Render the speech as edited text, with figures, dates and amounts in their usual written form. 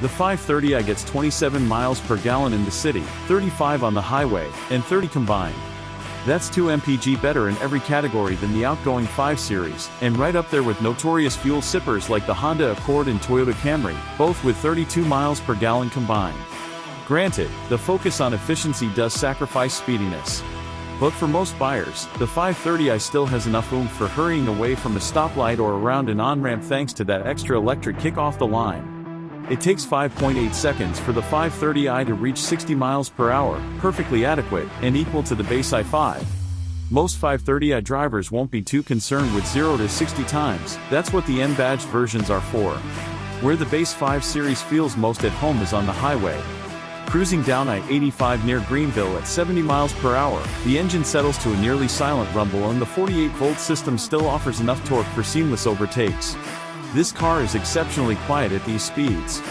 The 530i gets 27 miles per gallon in the city, 35 on the highway, and 30 combined. That's 2 mpg better in every category than the outgoing 5 Series, and right up there with notorious fuel sippers like the Honda Accord and Toyota Camry, both with 32 miles per gallon combined. Granted, the focus on efficiency does sacrifice speediness. But for most buyers, the 530i still has enough oomph for hurrying away from a stoplight or around an on-ramp thanks to that extra electric kick off the line. It takes 5.8 seconds for the 530i to reach 60 miles per hour, perfectly adequate, and equal to the base i5. Most 530i drivers won't be too concerned with 0 to 60 times, that's what the M-badged versions are for. Where the base 5 Series feels most at home is on the highway. Cruising down I-85 near Greenville at 70 miles per hour, the engine settles to a nearly silent rumble and the 48-volt system still offers enough torque for seamless overtakes. This car is exceptionally quiet at these speeds.